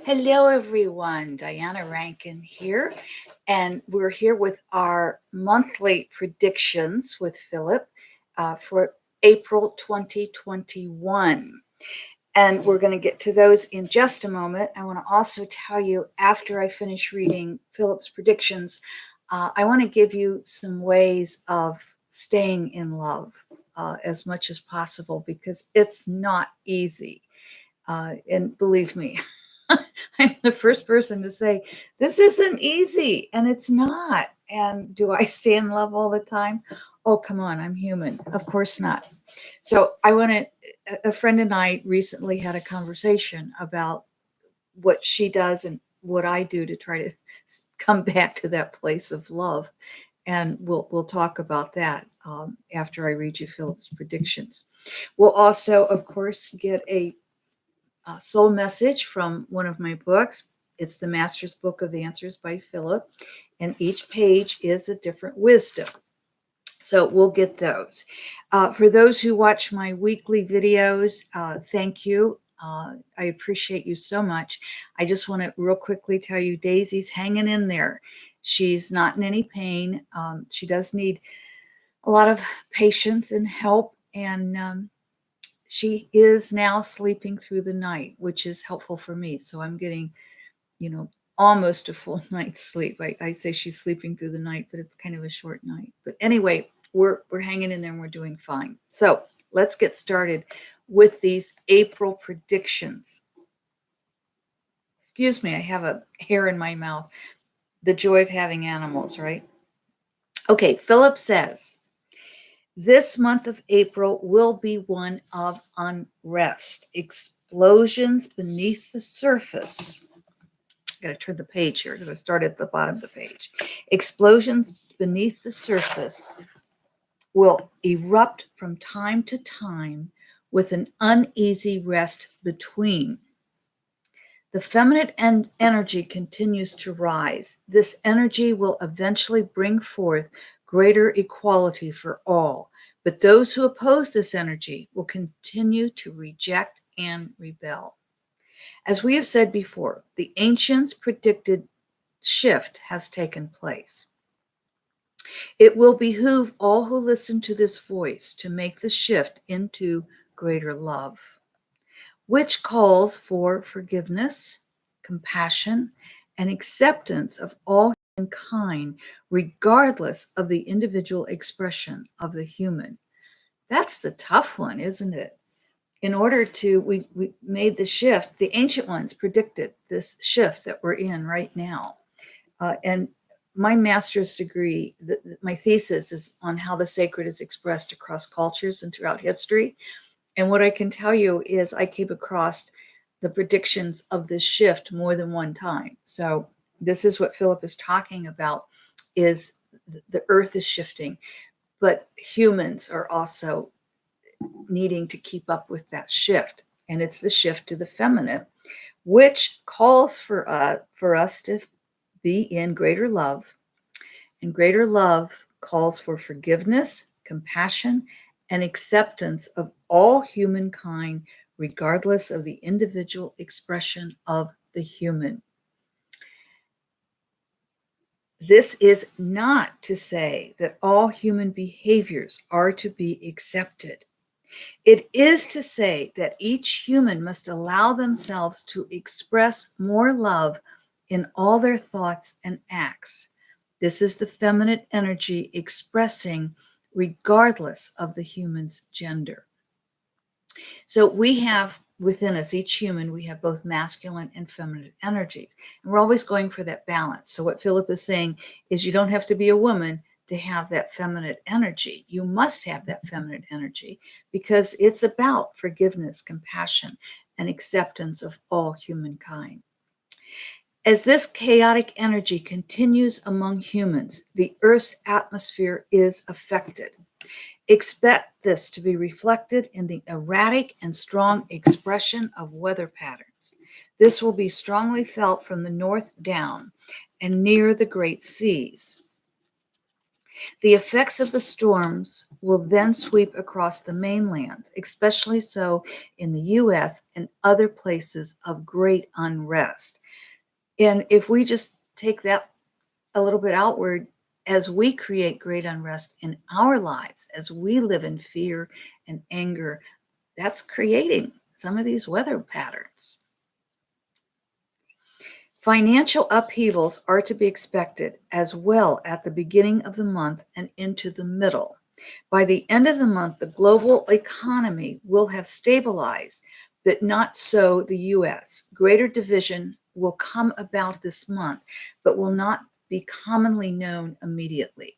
Hello, everyone. Diana Rankin here, and we're here with our monthly predictions with Phillip for April 2021. And we're going to get to those in just a moment. I want to also tell you, after I finish reading Phillip's predictions, I want to give you some ways of staying in love as much as possible because it's not easy. And believe me, I'm the first person to say, this isn't easy, and it's not. And do I stay in love all the time? Oh, come on, I'm human. Of course not. So a friend and I recently had a conversation about what she does and what I do to try to come back to that place of love. And we'll talk about that after I read you Philip's predictions. We'll also, of course, get a soul message from one of my books. It's the Master's Book of Answers by Phillip, and each page is a different wisdom. So we'll get those. For those who watch my weekly videos, thank you. I appreciate you so much. I just want to real quickly tell you Daisy's hanging in there. She's not in any pain. She does need a lot of patience and help, and she is now sleeping through the night, which is helpful for me. So I'm getting, almost a full night's sleep. I say she's sleeping through the night, but it's kind of a short night. But anyway, we're hanging in there and we're doing fine. So let's get started with these April predictions. Excuse me, I have a hair in my mouth. The joy of having animals, right? Okay, Phillip says, this month of April will be one of unrest, explosions beneath the surface. I got to turn the page here because I started at the bottom of the page. Explosions beneath the surface will erupt from time to time with an uneasy rest between. The feminine energy continues to rise. This energy will eventually bring forth greater equality for all, but those who oppose this energy will continue to reject and rebel. As we have said before, the ancients predicted shift has taken place. It will behoove all who listen to this voice to make the shift into greater love, which calls for forgiveness, compassion, and acceptance of all humankind, regardless of the individual expression of the human. That's the tough one, isn't it? In order to, we made the shift. The ancient ones predicted this shift that we're in right now. And my master's degree, my thesis is on how the sacred is expressed across cultures and throughout history. And what I can tell you is I came across the predictions of this shift more than one time. So this is what Phillip is talking about, is the earth is shifting, but humans are also needing to keep up with that shift. And it's the shift to the feminine, which calls for us to be in greater love. And greater love calls for forgiveness, compassion, and acceptance of all humankind, regardless of the individual expression of the human. This is not to say that all human behaviors are to be accepted. It is to say that each human must allow themselves to express more love in all their thoughts and acts. This is the feminine energy expressing regardless of the human's gender. So we have within us, each human, we have both masculine and feminine energies. And we're always going for that balance. So what Phillip is saying is you don't have to be a woman to have that feminine energy. You must have that feminine energy because it's about forgiveness, compassion, and acceptance of all humankind. As this chaotic energy continues among humans, the Earth's atmosphere is affected. Expect this to be reflected in the erratic and strong expression of weather patterns. This will be strongly felt from the north down and near the great seas. The effects of the storms will then sweep across the mainland, especially so in the US and other places of great unrest. And if we just take that a little bit outward, as we create great unrest in our lives, as we live in fear and anger, that's creating some of these weather patterns. Financial upheavals are to be expected as well at the beginning of the month and into the middle. By the end of the month, the global economy will have stabilized, but not so the US. Greater division will come about this month, but will not be commonly known immediately.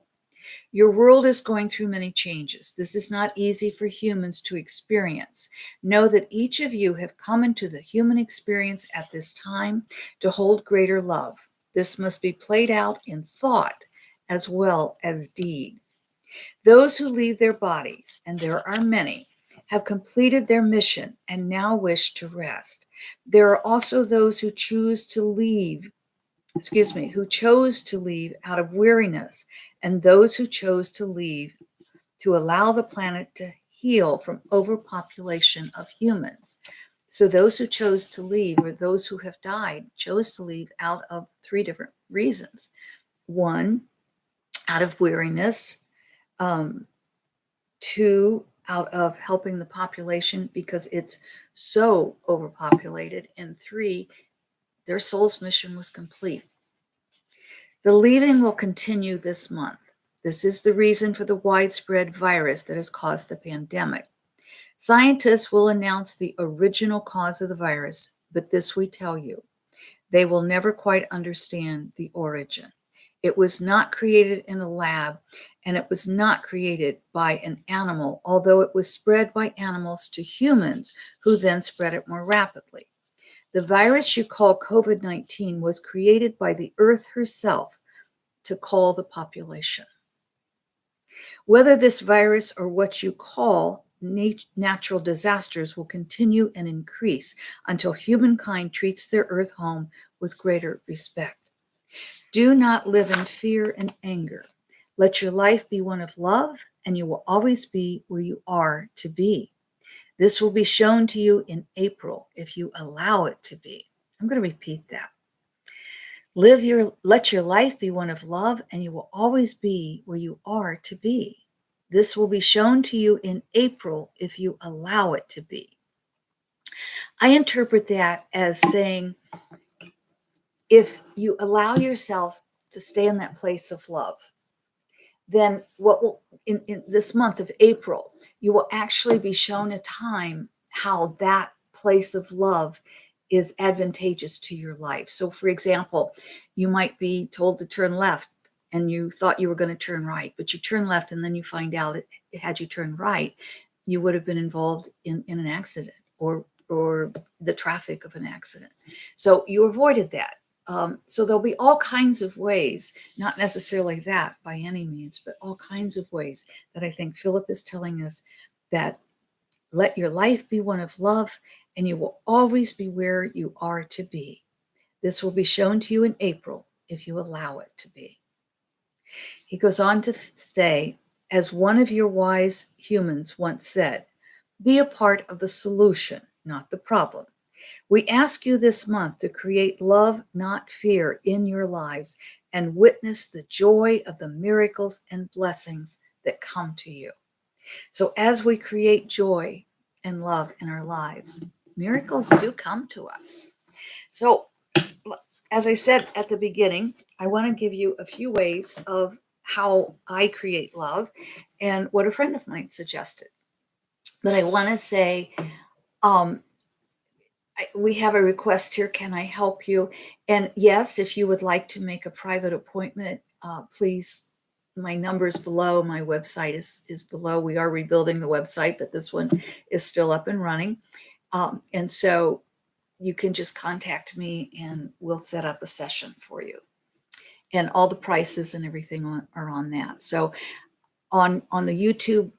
Your world is going through many changes. This is not easy for humans to experience. Know that each of you have come into the human experience at this time to hold greater love. This must be played out in thought as well as deed. Those who leave their bodies, and there are many, have completed their mission and now wish to rest. There are also those who who chose to leave out of weariness, and those who chose to leave to allow the planet to heal from overpopulation of humans. So those who chose to leave, or those who have died, chose to leave out of three different reasons. One, out of weariness. Two, out of helping the population because it's so overpopulated. And three, their soul's mission was complete. The leaving will continue this month. This is the reason for the widespread virus that has caused the pandemic. Scientists will announce the original cause of the virus, but this we tell you, they will never quite understand the origin. It was not created in a lab, and it was not created by an animal, although it was spread by animals to humans who then spread it more rapidly. The virus you call COVID-19 was created by the earth herself to call the population. Whether this virus or what you call natural disasters will continue and increase until humankind treats their earth home with greater respect. Do not live in fear and anger. Let your life be one of love, and you will always be where you are to be. This will be shown to you in April if you allow it to be. I'm going to repeat that. Let your life be one of love, and you will always be where you are to be. This will be shown to you in April if you allow it to be. I interpret that as saying, if you allow yourself to stay in that place of love, then what will, in this month of April, you will actually be shown a time how that place of love is advantageous to your life. So, for example, you might be told to turn left and you thought you were going to turn right, but you turn left and then you find out it had you turn right, you would have been involved in an accident or the traffic of an accident. So you avoided that. So there'll be all kinds of ways, not necessarily that by any means, but all kinds of ways that I think Phillip is telling us that let your life be one of love, and you will always be where you are to be. This will be shown to you in April if you allow it to be. He goes on to say, as one of your wise humans once said, be a part of the solution, not the problem. We ask you this month to create love, not fear, in your lives and witness the joy of the miracles and blessings that come to you. So as we create joy and love in our lives, miracles do come to us. So as I said at the beginning, I want to give you a few ways of how I create love and what a friend of mine suggested. But I want to say, we have a request here. Can I help you? And yes, if you would like to make a private appointment, please, my number's below. My website is below. We are rebuilding the website, but this one is still up and running. And so you can just contact me and we'll set up a session for you. And all the prices and everything are on that. So on the YouTube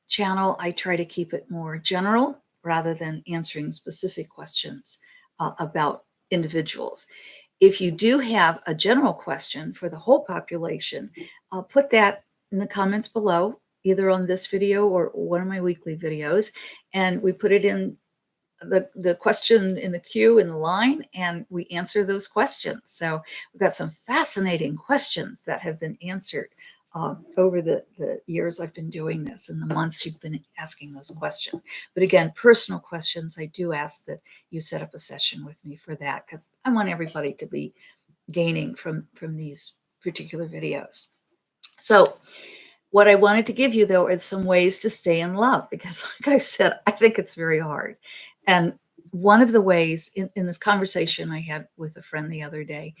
channel, I try to keep it more general rather than answering specific questions about individuals. If you do have a general question for the whole population, I'll put that in the comments below, either on this video or one of my weekly videos. And we put it in the question in the queue in the line, and we answer those questions. So we've got some fascinating questions that have been answered over the years I've been doing this and the months you've been asking those questions. But again, personal questions, I do ask that you set up a session with me for that, because I want everybody to be gaining from these particular videos. So what I wanted to give you, though, is some ways to stay in love, because like I said, I think it's very hard. And one of the ways in this conversation I had with a friend the other day,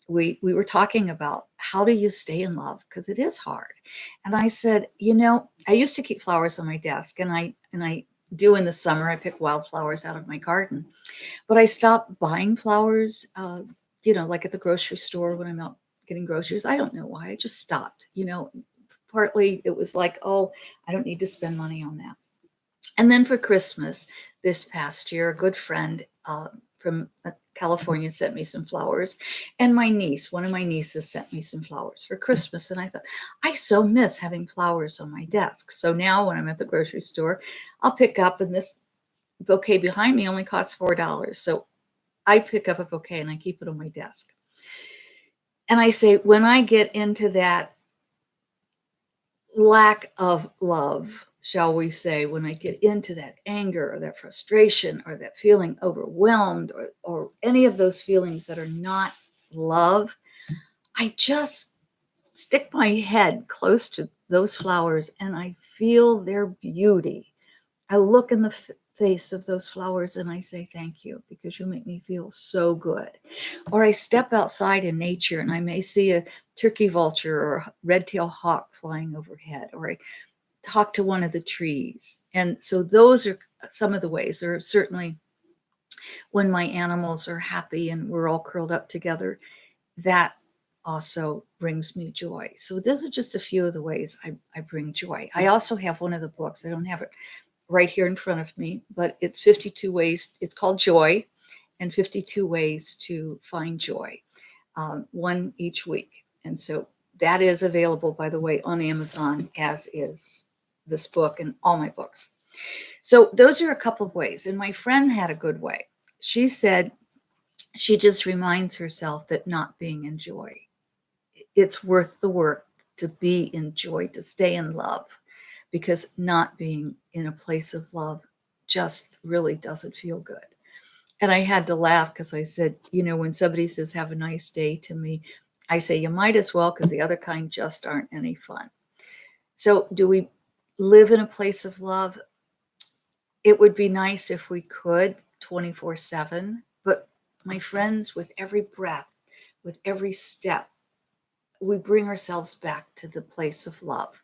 we were talking about how do you stay in love, because it is hard. And I said, I used to keep flowers on my desk, and I do in the summer. I pick wildflowers out of my garden, but I stopped buying flowers, like at the grocery store when I'm out getting groceries. I don't know why. I just stopped, partly it was like, oh, I don't need to spend money on that. And then for Christmas this past year, a good friend from California sent me some flowers, and one of my nieces sent me some flowers for Christmas. And I thought, I so miss having flowers on my desk. So now when I'm at the grocery store, I'll pick up, and this bouquet behind me only costs $4. So I pick up a bouquet and I keep it on my desk. And I say, when I get into that lack of love, shall we say, when I get into that anger or that frustration or that feeling overwhelmed or any of those feelings that are not love, I just stick my head close to those flowers and I feel their beauty. I look in the face of those flowers and I say, thank you, because you make me feel so good. Or I step outside in nature and I may see a turkey vulture or a red-tailed hawk flying overhead, or I talk to one of the trees. And so those are some of the ways. Or certainly when my animals are happy and we're all curled up together, that also brings me joy. So those are just a few of the ways I bring joy. I also have one of the books. I don't have it right here in front of me, but it's 52 ways. It's called Joy, and 52 ways to find joy, one each week. And so that is available, by the way, on Amazon, as is this book and all my books. So those are a couple of ways. And my friend had a good way. She said she just reminds herself that not being in joy, it's worth the work to be in joy, to stay in love, because not being in a place of love just really doesn't feel good. And I had to laugh because I said, when somebody says, have a nice day to me, I say, you might as well, because the other kind just aren't any fun. So do we live in a place of love? It would be nice if we could 24/7, but my friends, with every breath, with every step, we bring ourselves back to the place of love.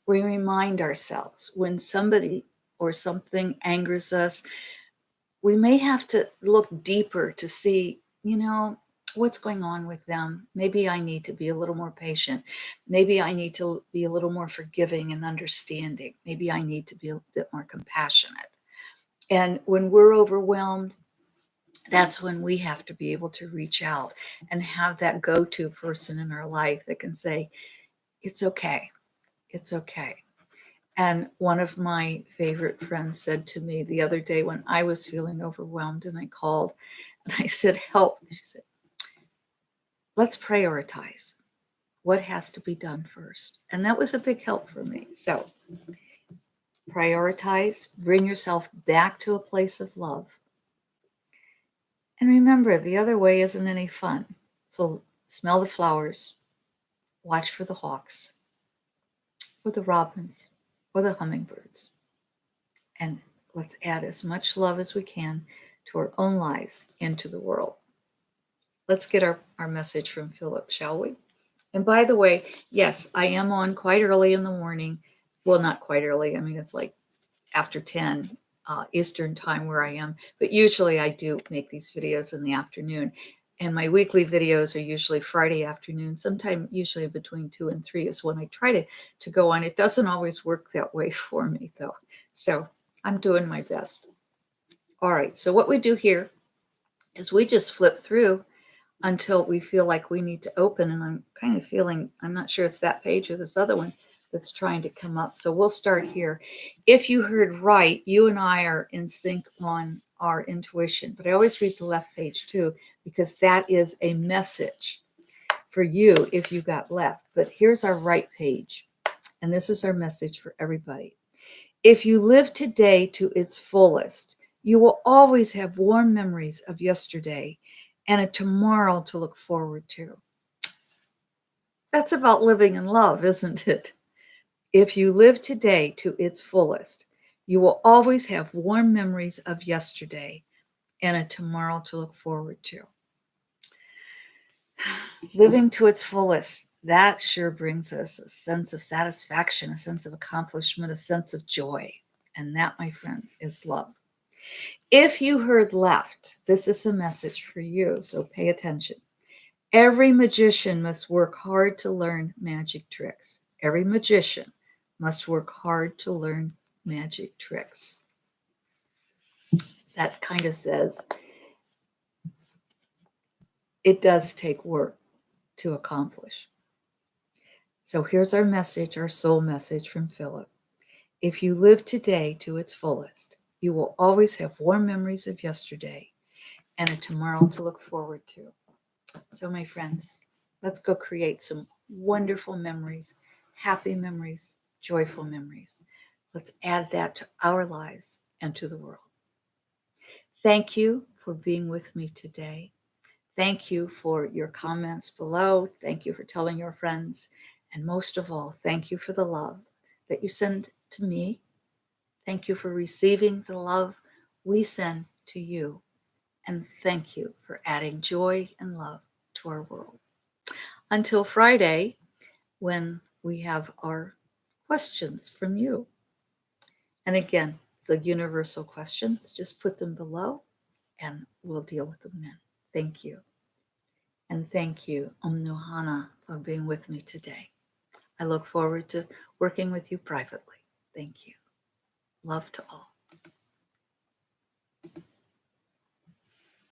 We remind ourselves when somebody or something angers us, we may have to look deeper to see, what's going on with them. Maybe I need to be a little more patient. Maybe I need to be a little more forgiving and understanding. Maybe I need to be a bit more compassionate. And when we're overwhelmed, that's when we have to be able to reach out and have that go-to person in our life that can say, it's okay. It's okay. And one of my favorite friends said to me the other day when I was feeling overwhelmed, and I called and I said, help. She said, let's prioritize what has to be done first. And that was a big help for me. So prioritize, bring yourself back to a place of love. And remember, the other way isn't any fun. So smell the flowers, watch for the hawks, or the robins, or the hummingbirds. And let's add as much love as we can to our own lives and to the world. Let's get our message from Phillip, shall we? And by the way, yes, I am on quite early in the morning. Well, not quite early. I mean, it's like after 10 Eastern time where I am. But usually I do make these videos in the afternoon. And my weekly videos are usually Friday afternoon. Sometime usually between 2 and 3 is when I try to go on. It doesn't always work that way for me, though. So I'm doing my best. All right. So what we do here is we just flip through until we feel like we need to open. And I'm kind of feeling, I'm not sure it's that page or this other one that's trying to come up. So we'll start here. If you heard right, you and I are in sync on our intuition. But I always read the left page too, because that is a message for you if you got left. But here's our right page. And this is our message for everybody. If you live today to its fullest, you will always have warm memories of yesterday and a tomorrow to look forward to. That's about living in love, isn't it? If you live today to its fullest, you will always have warm memories of yesterday and a tomorrow to look forward to. Living to its fullest, that sure brings us a sense of satisfaction, a sense of accomplishment, a sense of joy. And that, my friends, is love. If you heard left, this is a message for you, so pay attention. Every magician must work hard to learn magic tricks. Every magician must work hard to learn magic tricks. That kind of says it does take work to accomplish. So here's our message, our soul message from Phillip. If you live today to its fullest, you will always have warm memories of yesterday and a tomorrow to look forward to. So, my friends, let's go create some wonderful memories, happy memories, joyful memories. Let's add that to our lives and to the world. Thank you for being with me today. Thank you for your comments below. Thank you for telling your friends. And most of all, thank you for the love that you send to me. Thank you for receiving the love we send to you. And thank you for adding joy and love to our world. Until Friday, when we have our questions from you. And again, the universal questions, just put them below and we'll deal with them then. Thank you. And thank you, Nuhana, for being with me today. I look forward to working with you privately. Thank you. Love to all.